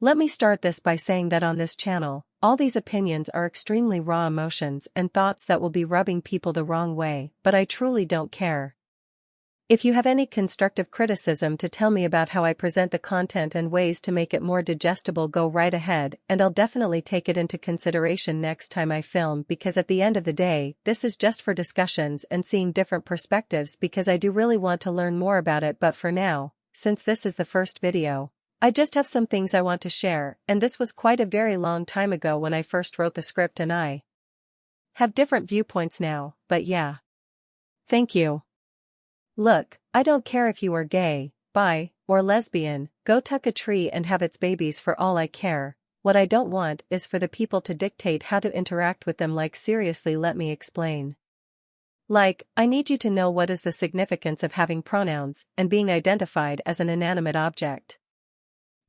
Let me start this by saying that on this channel, all these opinions are extremely raw emotions and thoughts that will be rubbing people the wrong way, but I truly don't care. If you have any constructive criticism to tell me about how I present the content and ways to make it more digestible, go right ahead, and I'll definitely take it into consideration next time I film, because at the end of the day, this is just for discussions and seeing different perspectives, because I do really want to learn more about it. But for now, since this is the first video, I just have some things I want to share, and this was quite a very long time ago when I first wrote the script, and I have different viewpoints now, but yeah. Thank you. Look, I don't care if you are gay, bi, or lesbian, go tuck a tree and have its babies for all I care. What I don't want is for the people to dictate how to interact with them. Like, seriously, let me explain. Like, I need you to know what is the significance of having pronouns and being identified as an inanimate object.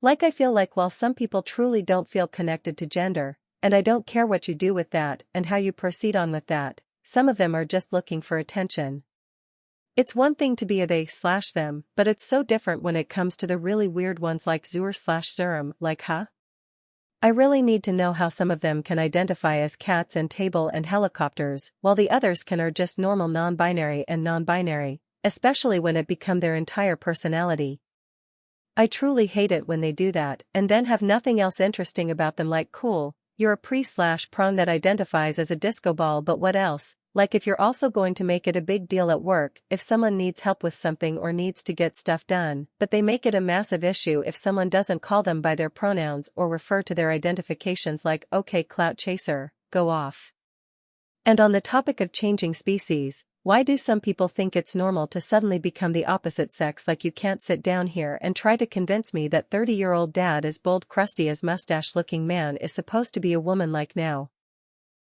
Like, I feel like while some people truly don't feel connected to gender, and I don't care what you do with that and how you proceed on with that, some of them are just looking for attention. It's one thing to be a they/them, but it's so different when it comes to the really weird ones like Zur/Serum, like huh? I really need to know how some of them can identify as cats and table and helicopters, while the others can are just normal non-binary and non-binary, especially when it become their entire personality. I truly hate it when they do that and then have nothing else interesting about them. Like, cool, you're a pre/pron that identifies as a disco ball, but what else? Like, if you're also going to make it a big deal at work if someone needs help with something or needs to get stuff done, but they make it a massive issue if someone doesn't call them by their pronouns or refer to their identifications. Like, okay, clout chaser, go off. And on the topic of changing species, why do some people think it's normal to suddenly become the opposite sex? Like, you can't sit down here and try to convince me that 30-year-old dad is bold, crusty as mustache-looking man is supposed to be a woman. Like, now.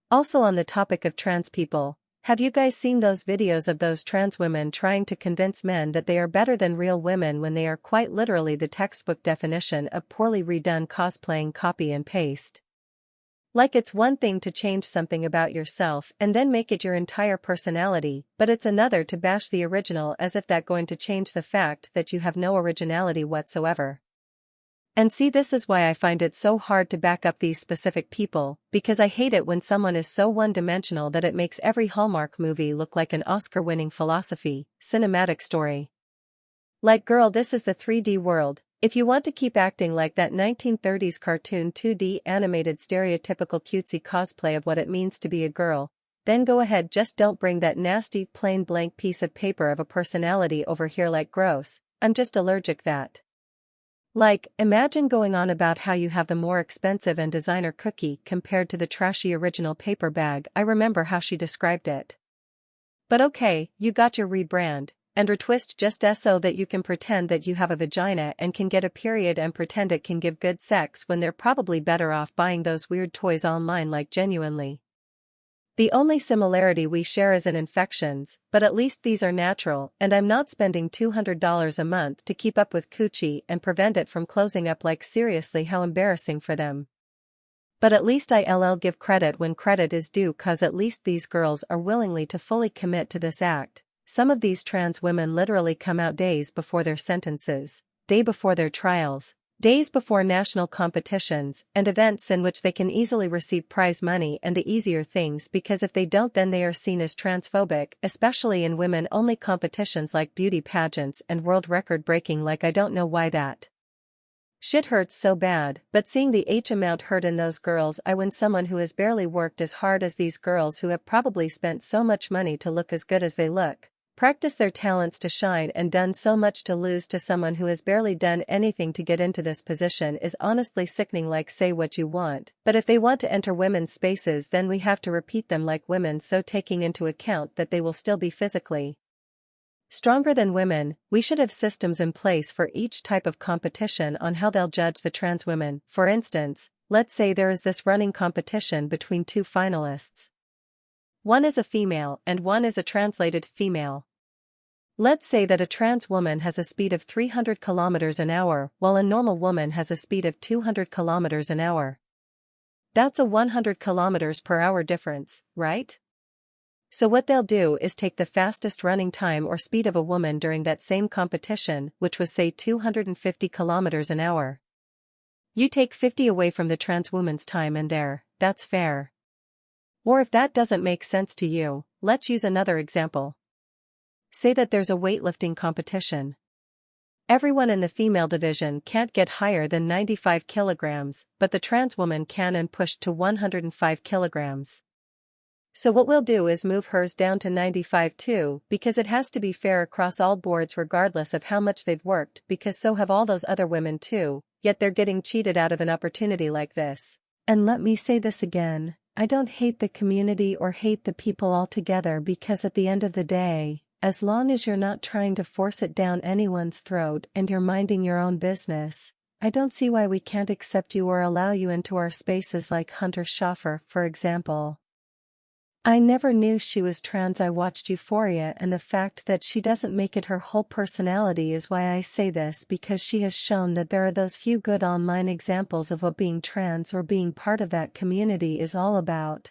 Also on the topic of trans people, have you guys seen those videos of those trans women trying to convince men that they are better than real women when they are quite literally the textbook definition of poorly redone cosplaying, copy and paste? Like, it's one thing to change something about yourself and then make it your entire personality, but it's another to bash the original as if that's going to change the fact that you have no originality whatsoever. And see, this is why I find it so hard to back up these specific people, because I hate it when someone is so one-dimensional that it makes every Hallmark movie look like an Oscar-winning philosophy, cinematic story. Like, girl, this is the 3D world. If you want to keep acting like that 1930s cartoon 2D animated stereotypical cutesy cosplay of what it means to be a girl, then go ahead, just don't bring that nasty plain blank piece of paper of a personality over here. Like, gross, I'm just allergic that. Like, imagine going on about how you have the more expensive and designer cookie compared to the trashy original paper bag. I remember how she described it. But okay, you got your rebrand and retwist just so that you can pretend that you have a vagina and can get a period and pretend it can give good sex, when they're probably better off buying those weird toys online. Like, genuinely. The only similarity we share is in infections, but at least these are natural, and I'm not spending $200 a month to keep up with coochie and prevent it from closing up. Like, seriously, how embarrassing for them. But at least I'll give credit when credit is due, cause at least these girls are willingly to fully commit to this act. Some of these trans women literally come out days before their sentences, day before their trials, days before national competitions and events in which they can easily receive prize money and the easier things, because if they don't, then they are seen as transphobic, especially in women-only competitions like beauty pageants and world record breaking. Like, I don't know why that shit hurts so bad, but seeing the amount hurt in those girls, when someone who has barely worked as hard as these girls, who have probably spent so much money to look as good as they look, practice their talents to shine, and done so much to lose to someone who has barely done anything to get into this position, is honestly sickening. Like, say what you want, but if they want to enter women's spaces, then we have to repeat them like women, so taking into account that they will still be physically stronger than women, we should have systems in place for each type of competition on how they'll judge the trans women. For instance, let's say there is this running competition between two finalists. One is a female and one is a translated female. Let's say that a trans woman has a speed of 300 kilometers an hour while a normal woman has a speed of 200 kilometers an hour. That's a 100 kilometers per hour difference, right? So what they'll do is take the fastest running time or speed of a woman during that same competition, which was say 250 kilometers an hour. You take 50 away from the trans woman's time and there, that's fair. Or if that doesn't make sense to you, let's use another example. Say that there's a weightlifting competition. Everyone in the female division can't get higher than 95 kilograms, but the trans woman can and pushed to 105 kilograms. So what we'll do is move hers down to 95 too, because it has to be fair across all boards regardless of how much they've worked, because so have all those other women too, yet they're getting cheated out of an opportunity like this. And let me say this again, I don't hate the community or hate the people altogether, because at the end of the day, as long as you're not trying to force it down anyone's throat and you're minding your own business, I don't see why we can't accept you or allow you into our spaces like Hunter Schaffer, for example. I never knew she was trans. I watched Euphoria, and the fact that she doesn't make it her whole personality is why I say this, because she has shown that there are those few good online examples of what being trans or being part of that community is all about.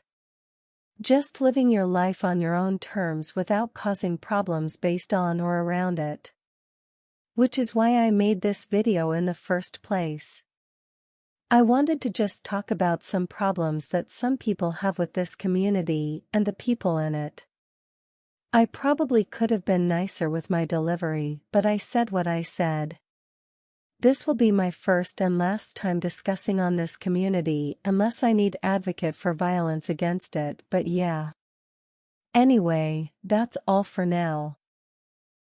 Just living your life on your own terms without causing problems based on or around it. Which is why I made this video in the first place. I wanted to just talk about some problems that some people have with this community and the people in it. I probably could have been nicer with my delivery, but I said what I said. This will be my first and last time discussing on this community unless I need advocate for violence against it, but yeah. Anyway, that's all for now.